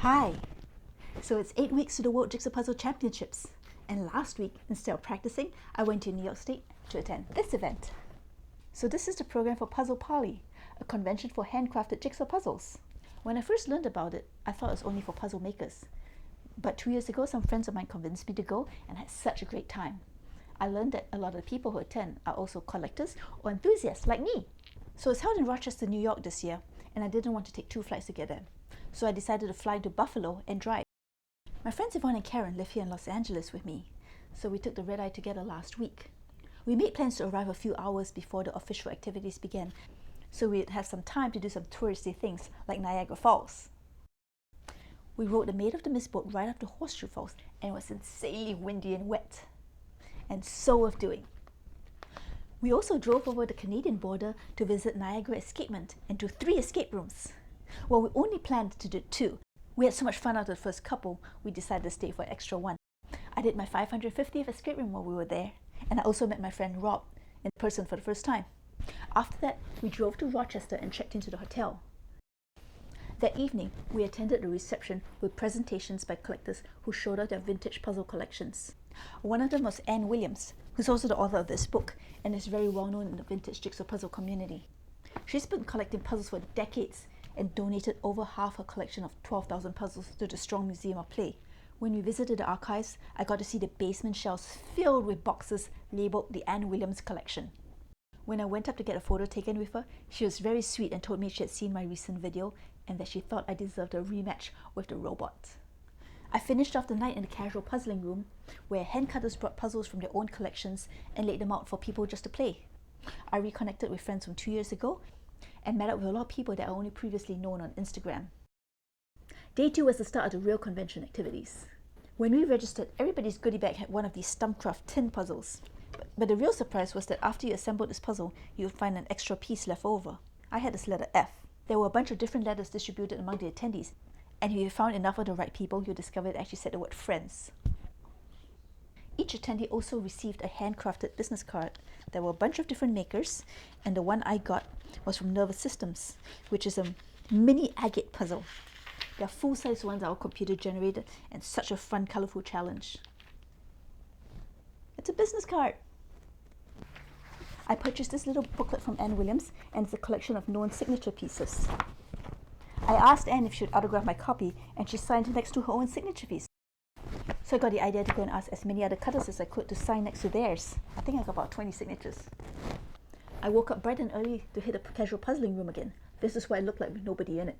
Hi! So it's 8 weeks to the World Jigsaw Puzzle Championships, and last week, instead of practicing, I went to New York State to attend this event. So this is the program for Puzzle Pagey, a convention for handcrafted jigsaw puzzles. When I first learned about it, I thought it was only for puzzle makers. But 2 years ago, some friends of mine convinced me to go, and I had such a great time. I learned that a lot of the people who attend are also collectors or enthusiasts like me. So it's held in Rochester, New York this year, and I didn't want to take 2 flights to get there. So I decided to fly to Buffalo and drive. My friends Yvonne and Karen live here in Los Angeles with me, so we took the red-eye together last week. We made plans to arrive a few hours before the official activities began, so we'd have some time to do some touristy things like Niagara Falls. We rode the Maid of the Mist boat right up to Horseshoe Falls, and it was insanely windy and wet, and so worth doing. We also drove over the Canadian border to visit Niagara Escapement and do 3 escape rooms. Well, we only planned to do 2. We had so much fun out of the first couple, we decided to stay for an extra 1. I did my 550th escape room while we were there, and I also met my friend Rob in person for the first time. After that, we drove to Rochester and checked into the hotel. That evening, we attended the reception with presentations by collectors who showed off their vintage puzzle collections. One of them was Anne Williams, who's also the author of this book and is very well known in the vintage jigsaw puzzle community. She's been collecting puzzles for decades and donated over half her collection of 12,000 puzzles to the Strong Museum of Play. When we visited the archives, I got to see the basement shelves filled with boxes labeled the Anne Williams collection. When I went up to get a photo taken with her, she was very sweet and told me she had seen my recent video and that she thought I deserved a rematch with the robot. I finished off the night in the casual puzzling room, where handcutters brought puzzles from their own collections and laid them out for people just to play. I reconnected with friends from 2 years ago and met up with a lot of people that I only previously known on Instagram. Day 2 was the start of the real convention activities. When we registered, everybody's goodie bag had one of these Stumpcraft tin puzzles. But the real surprise was that after you assembled this puzzle, you would find an extra piece left over. I had this letter F. There were a bunch of different letters distributed among the attendees, and if you found enough of the right people, you discovered it actually said the word friends. Each attendee also received a handcrafted business card. There were a bunch of different makers, and the one I got was from Nervous Systems, which is a mini agate puzzle. Their full-size ones are computer generated and such a fun, colourful challenge. It's a business card. I purchased this little booklet from Anne Williams, and it's a collection of known signature pieces. I asked Anne if she would autograph my copy, and she signed next to her own signature piece. So I got the idea to go and ask as many other cutters as I could to sign next to theirs. I think I got about 20 signatures. I woke up bright and early to hit the casual puzzling room again. This is what it looked like with nobody in it.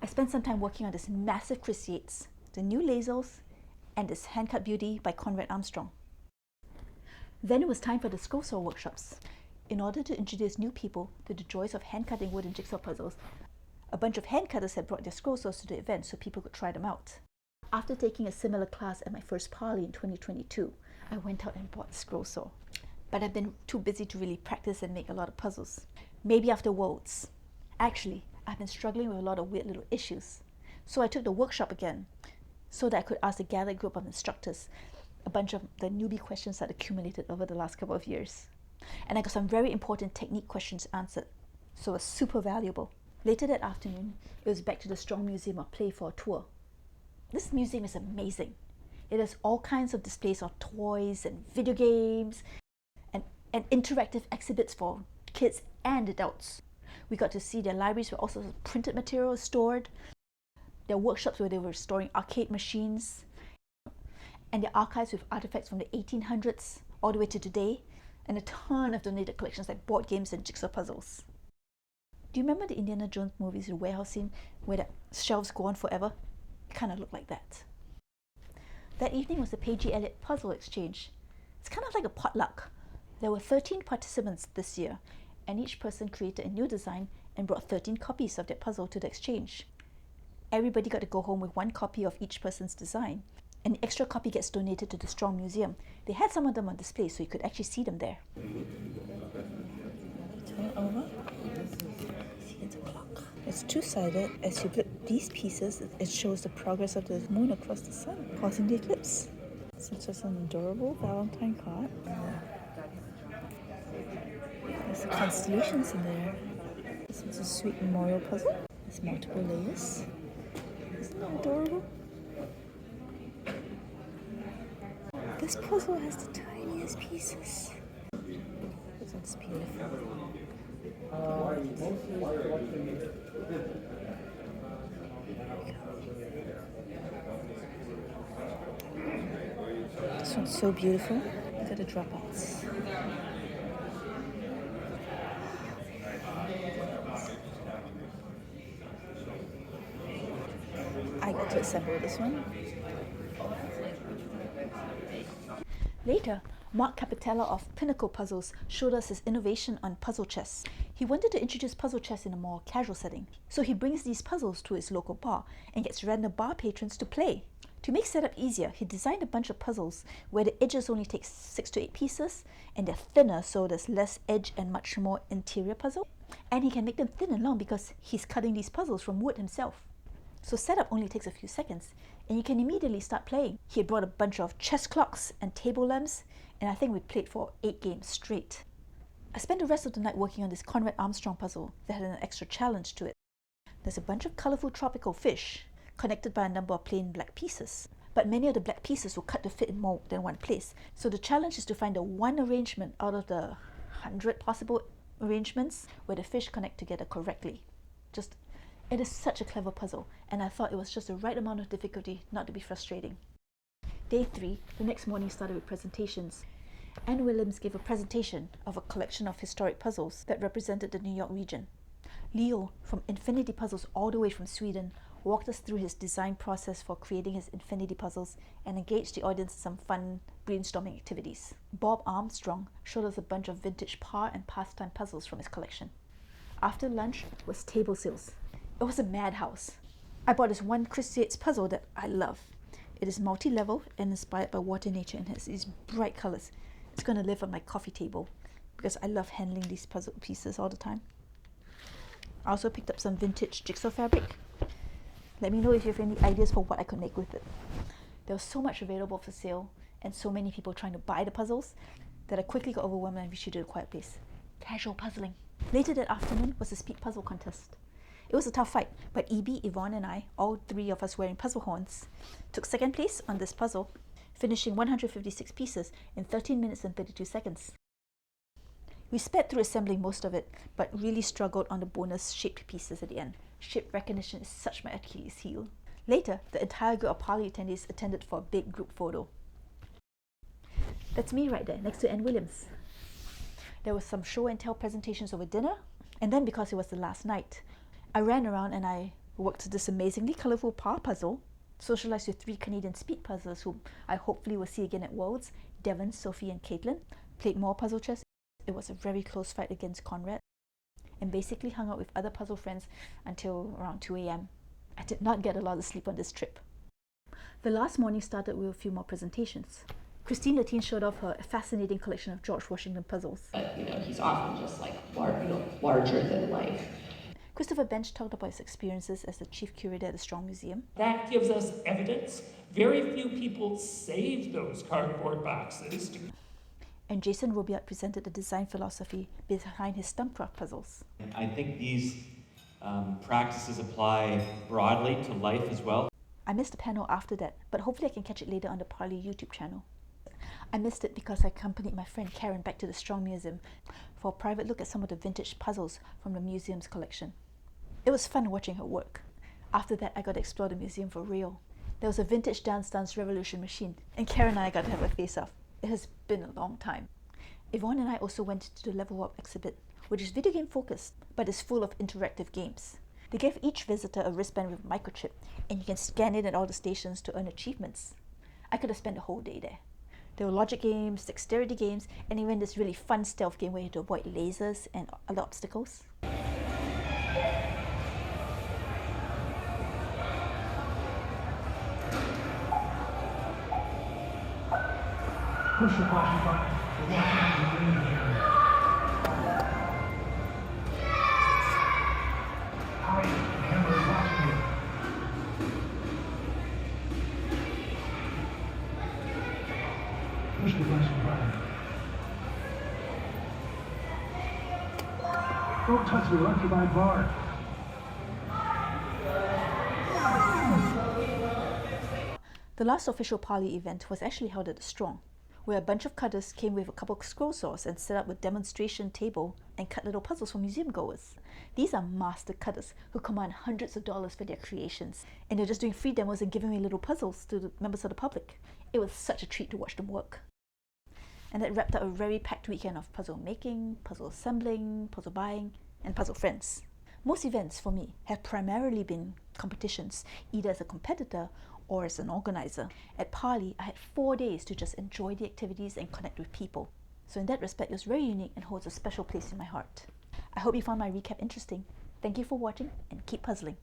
I spent some time working on this massive Chris Yates, the new lasers, and this hand-cut beauty by Conrad Armstrong. Then it was time for the Scrollsaw Workshops. In order to introduce new people to the joys of hand-cutting wooden jigsaw puzzles, a bunch of hand cutters had brought their Scrollsaws to the event so people could try them out. After taking a similar class at my first parley in 2022, I went out and bought the Scrollsaw. But I've been too busy to really practice and make a lot of puzzles. Maybe after Worlds. Actually, I've been struggling with a lot of weird little issues. So I took the workshop again, so that I could ask the gathered group of instructors a bunch of the newbie questions that accumulated over the last couple of years. And I got some very important technique questions answered, so it was super valuable. Later that afternoon, it was back to the Strong Museum of Play for a tour. This museum is amazing. It has all kinds of displays of toys and video games and interactive exhibits for kids and adults. We got to see their libraries where all sorts of printed materials stored, their workshops where they were storing arcade machines, and their archives with artifacts from the 1800s all the way to today, and a ton of donated collections like board games and jigsaw puzzles. Do you remember the Indiana Jones movies, the warehouse scene where the shelves go on forever? It kind of looked like that. That evening was the Pagey Elliot puzzle exchange. It's kind of like a potluck. There were 13 participants this year, and each person created a new design and brought 13 copies of that puzzle to the exchange. Everybody got to go home with 1 copy of each person's design, and the extra copy gets donated to the Strong Museum. They had some of them on display so you could actually see them there. Turn it over. See, it's a clock. It's two-sided. As you flip these pieces, it shows the progress of the moon across the sun, causing the eclipse. So it's just an adorable Valentine card. There's the constellations in there. This is a sweet memorial puzzle. There's multiple layers. There's Adorable. This puzzle has the tiniest pieces. This one's beautiful. This one's so beautiful. Look at the dropouts. I got to assemble this one. Later, Mark Cappitella of Pinnacle Puzzles showed us his innovation on puzzle chess. He wanted to introduce puzzle chess in a more casual setting, so he brings these puzzles to his local bar and gets random bar patrons to play. To make setup easier, he designed a bunch of puzzles where the edges only take 6 to 8 pieces and they're thinner so there's less edge and much more interior puzzle. And he can make them thin and long because he's cutting these puzzles from wood himself. So setup only takes a few seconds and you can immediately start playing. He had brought a bunch of chess clocks and table lamps, and I think we played for 8 games straight. I spent the rest of the night working on this Conrad Armstrong puzzle that had an extra challenge to it. There's a bunch of colourful tropical fish connected by a number of plain black pieces, but many of the black pieces were cut to fit in more than one place. So the challenge is to find the one arrangement out of the 100 possible arrangements where the fish connect together correctly. It is such a clever puzzle, and I thought it was just the right amount of difficulty not to be frustrating. Day 3, the next morning, started with presentations. Anne Williams gave a presentation of a collection of historic puzzles that represented the New York region. Leo, from Infinity Puzzles all the way from Sweden, walked us through his design process for creating his Infinity Puzzles and engaged the audience in some fun brainstorming activities. Bob Armstrong showed us a bunch of vintage par and pastime puzzles from his collection. After lunch was table sales. It was a madhouse. I bought this one Chris Yates puzzle that I love. It is multi-level and inspired by water nature and has these bright colours. It's going to live on my coffee table because I love handling these puzzle pieces all the time. I also picked up some vintage jigsaw fabric. Let me know if you have any ideas for what I could make with it. There was so much available for sale and so many people trying to buy the puzzles that I quickly got overwhelmed and retreated to a quiet place. Casual puzzling. Later that afternoon was a speed puzzle contest. It was a tough fight, but Evie, Yvonne and I, all 3 of us wearing puzzle horns, took second place on this puzzle, finishing 156 pieces in 13 minutes and 32 seconds. We sped through assembling most of it, but really struggled on the bonus shaped pieces at the end. Shape recognition is such my Achilles heel. Later, the entire group of Pagey attendees attended for a big group photo. That's me right there, next to Anne Williams. There was some show and tell presentations over dinner, and then because it was the last night, I ran around and I worked this amazingly colourful par puzzle, socialised with 3 Canadian speed puzzlers whom I hopefully will see again at Worlds, Devon, Sophie and Caitlin, played more puzzle chess. It was a very close fight against Conrad, and basically hung out with other puzzle friends until around 2 AM. I did not get a lot of sleep on this trip. The last morning started with a few more presentations. Christine Latine showed off her fascinating collection of George Washington puzzles. But, he's often just like larger than life. Christopher Bench talked about his experiences as the chief curator at the Strong Museum. That gives us evidence. Very few people save those cardboard boxes. And Jason Robiat presented the design philosophy behind his Stumpcraft puzzles. I think these practices apply broadly to life as well. I missed the panel after that, but hopefully I can catch it later on the Parley YouTube channel. I missed it because I accompanied my friend Karen back to the Strong Museum for a private look at some of the vintage puzzles from the museum's collection. It was fun watching her work. After that, I got to explore the museum for real. There was a vintage Dance Dance Revolution machine, and Karen and I got to have a face-off. It has been a long time. Yvonne and I also went to the Level Up exhibit, which is video game focused, but is full of interactive games. They gave each visitor a wristband with a microchip, and you can scan it at all the stations to earn achievements. I could have spent a whole day there. There were logic games, dexterity games, and even this really fun stealth game where you had to avoid lasers and other obstacles. Push the caution button. The Washington green here. Hurry, the camera is watching you. Push the caution button. Don't touch the electrified bar. The last official Pagey event was actually held at the Strong, where a bunch of cutters came with a couple of Scrollsaws and set up a demonstration table and cut little puzzles for museum goers. These are master cutters who command hundreds of dollars for their creations, and they're just doing free demos and giving away little puzzles to the members of the public. It was such a treat to watch them work. And that wrapped up a very packed weekend of puzzle making, puzzle assembling, puzzle buying, and puzzle friends. Most events for me have primarily been competitions, either as a competitor or as an organizer. At Pagey, I had 4 days to just enjoy the activities and connect with people. So in that respect, it was very unique and holds a special place in my heart. I hope you found my recap interesting. Thank you for watching and keep puzzling.